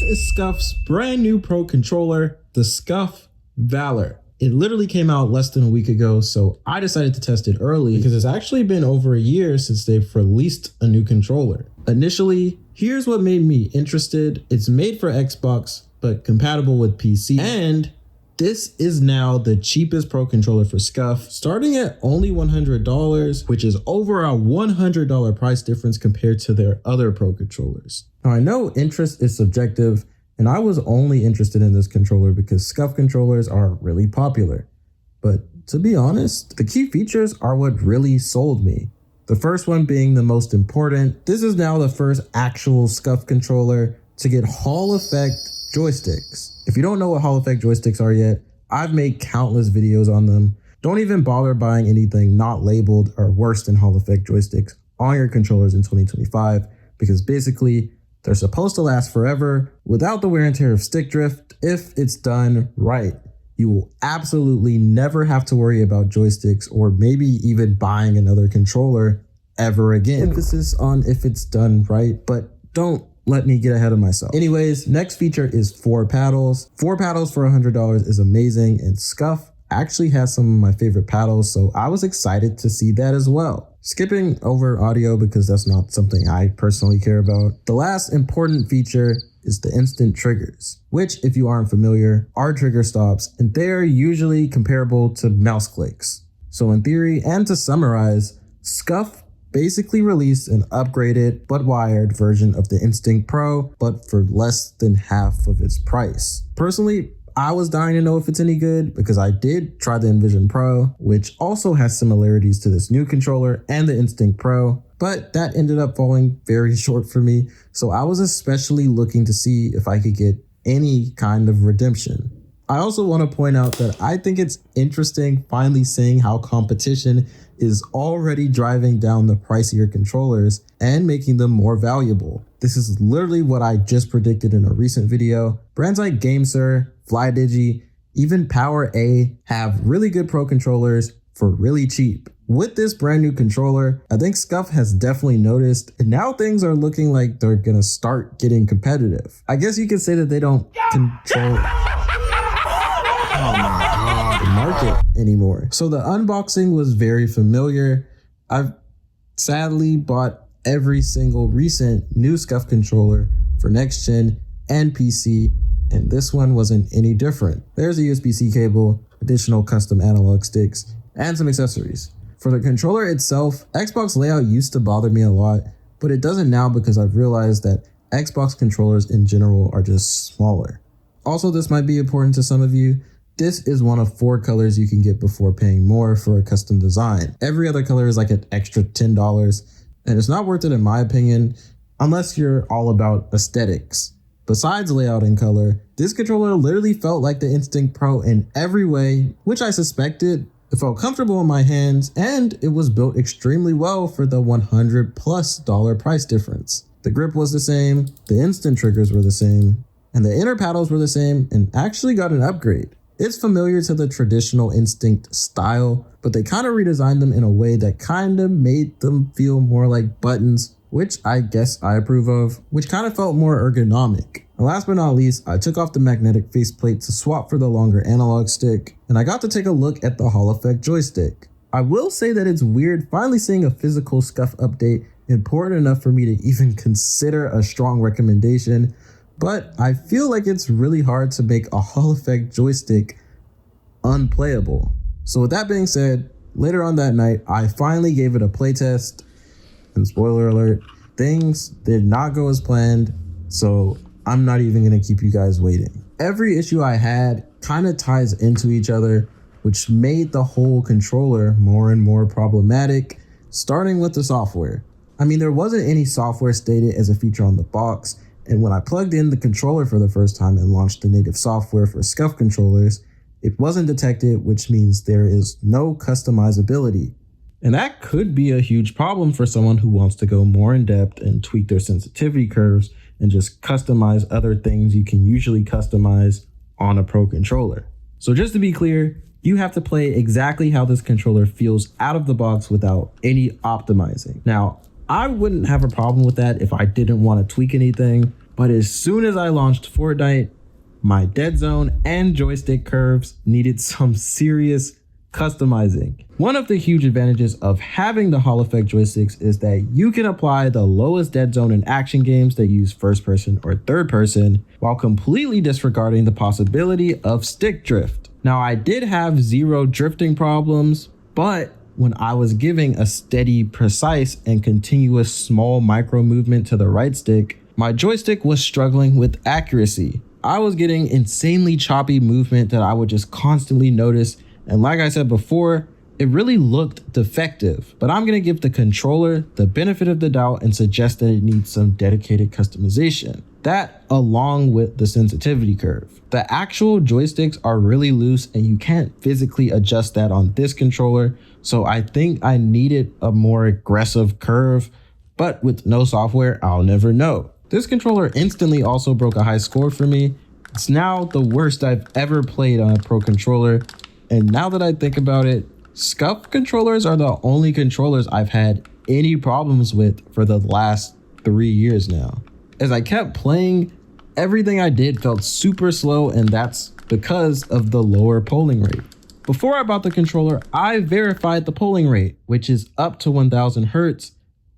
is SCUF's brand new Pro controller, the SCUF VALOR. It literally came out less than a week ago, so I decided to test it early because it's actually been over a year since they've released a new controller. Initially, here's what made me interested. It's made for Xbox, but compatible with PC, and this is now the cheapest Pro controller for SCUF, starting at only $100, which is over a $100 price difference compared to their other Pro controllers. Now, I know interest is subjective, and I was only interested in this controller because SCUF controllers are really popular. But to be honest, the key features are what really sold me. The first one being the most important. This is now the first actual SCUF controller to get Hall effect joysticks. If you don't know what Hall effect joysticks are yet, I've made countless videos on them. Don't even bother buying anything not labeled or worse than Hall effect joysticks on your controllers in 2025, because basically they're supposed to last forever without the wear and tear of stick drift if it's done right. You will absolutely never have to worry about joysticks or maybe even buying another controller ever again. Emphasis on if it's done right, but don't let me get ahead of myself. Anyways, next feature is 4 paddles. 4 paddles for $100 is amazing, and SCUF actually has some of my favorite paddles, so I was excited to see that as well. Skipping over audio because that's not something I personally care about. The last important feature is the instant triggers, which, if you aren't familiar, are trigger stops, and they're usually comparable to mouse clicks. So in theory, and to summarize, SCUF basically released an upgraded but wired version of the Instinct Pro, but for less than half of its price. Personally, I was dying to know if it's any good because I did try the Envision Pro, which also has similarities to this new controller and the Instinct Pro, but that ended up falling very short for me. So I was especially looking to see if I could get any kind of redemption. I also want to point out that I think it's interesting finally seeing how competition is already driving down the pricier controllers and making them more valuable. This is literally what I just predicted in a recent video. Brands like GameSir, FlyDigi, even Power A have really good Pro controllers for really cheap. With this brand new controller, I think SCUF has definitely noticed, and now things are looking like they're gonna start getting competitive. I guess you could say that they don't control the market anymore. So the unboxing was very familiar. I've sadly bought every single recent new SCUF controller for next gen and PC, and this one wasn't any different. There's a USB-C cable, additional custom analog sticks, and some accessories. For the controller itself, Xbox layout used to bother me a lot, but it doesn't now because I've realized that Xbox controllers in general are just smaller. Also, this might be important to some of you. This is one of 4 colors you can get before paying more for a custom design. Every other color is like an extra $10, and it's not worth it in my opinion, unless you're all about aesthetics. Besides layout and color, this controller literally felt like the Instinct Pro in every way, which I suspected. It felt comfortable in my hands, and it was built extremely well for the $100+ price difference. The grip was the same, the instant triggers were the same, and the inner paddles were the same, and actually got an upgrade. It's familiar to the traditional Instinct style, but they kind of redesigned them in a way that kind of made them feel more like buttons, which I guess I approve of, which kind of felt more ergonomic. And last but not least, I took off the magnetic faceplate to swap for the longer analog stick, and I got to take a look at the Hall effect joystick. I will say that it's weird finally seeing a physical SCUF update important enough for me to even consider a strong recommendation, but I feel like it's really hard to make a Hall effect joystick unplayable. So with that being said, later on that night, I finally gave it a playtest, and spoiler alert, things did not go as planned, so I'm not even gonna keep you guys waiting. Every issue I had kind of ties into each other, which made the whole controller more and more problematic, starting with the software. I mean, there wasn't any software stated as a feature on the box, and when I plugged in the controller for the first time and launched the native software for SCUF controllers, it wasn't detected, which means there is no customizability. And that could be a huge problem for someone who wants to go more in depth and tweak their sensitivity curves and just customize other things you can usually customize on a Pro controller. So just to be clear, you have to play exactly how this controller feels out of the box without any optimizing. Now, I wouldn't have a problem with that if I didn't want to tweak anything, But as soon as I launched Fortnite, my dead zone and joystick curves needed some serious customizing. One of the huge advantages of having the Hall effect joysticks is that you can apply the lowest dead zone in action games that use first person or third person while completely disregarding the possibility of stick drift. Now, I did have zero drifting problems, but when I was giving a steady, precise, and continuous small micro movement to the right stick, my joystick was struggling with accuracy. I was getting insanely choppy movement that I would just constantly notice, and like I said before, it really looked defective. But I'm gonna give the controller the benefit of the doubt and suggest that it needs some dedicated customization. That, along with the sensitivity curve. The actual joysticks are really loose and you can't physically adjust that on this controller, so I think I needed a more aggressive curve, but with no software, I'll never know. This controller instantly also broke a high score for me. It's now the worst I've ever played on a pro controller, and now that I think about it, SCUF controllers are the only controllers I've had any problems with for the last 3 years now. As I kept playing, everything I did felt super slow, and that's because of the lower polling rate. Before I bought the controller, I verified the polling rate, which is up to 1000 Hz,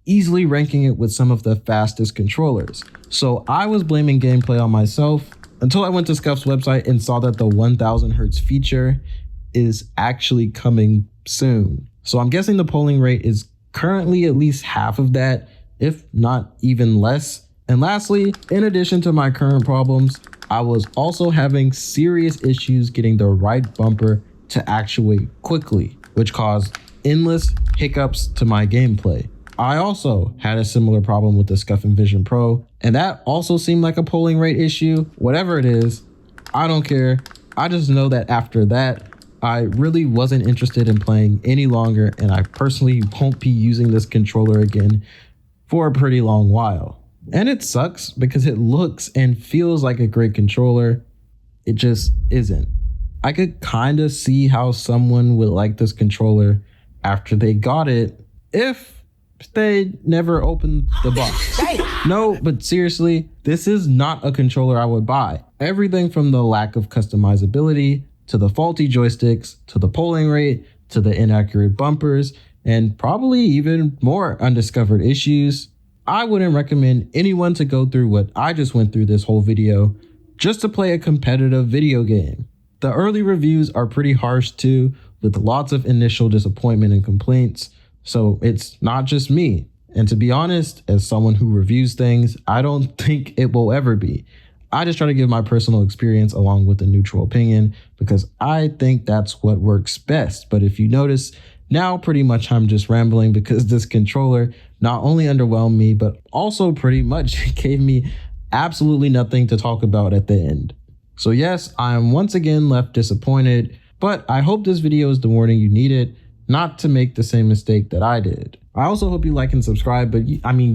easily ranking it with some of the fastest controllers. So I was blaming gameplay on myself until I went to SCUF's website and saw that the 1000 Hz feature is actually coming soon. So I'm guessing the polling rate is currently at least half of that, if not even less. And lastly, in addition to my current problems, I was also having serious issues getting the right bumper to actuate quickly, which caused endless hiccups to my gameplay. I also had a similar problem with the SCUF Vision Pro, and that also seemed like a polling rate issue. Whatever it is, I don't care. I just know that after that, I really wasn't interested in playing any longer, and I personally won't be using this controller again for a pretty long while. And it sucks because it looks and feels like a great controller. It just isn't. I could kind of see how someone would like this controller after they got it if they never opened the box. No, but seriously, this is not a controller I would buy. Everything from the lack of customizability, to the faulty joysticks, to the polling rate, to the inaccurate bumpers, and probably even more undiscovered issues. I wouldn't recommend anyone to go through what I just went through this whole video just to play a competitive video game. The early reviews are pretty harsh too, with lots of initial disappointment and complaints, so it's not just me. And to be honest, as someone who reviews things, I don't think it will ever be. I just try to give my personal experience along with a neutral opinion because I think that's what works best. But if you notice, now pretty much I'm just rambling because this controller not only underwhelmed me, but also pretty much gave me absolutely nothing to talk about at the end. So yes, I am once again left disappointed, but I hope this video is the warning you needed not to make the same mistake that I did. I also hope you like and subscribe, but I mean,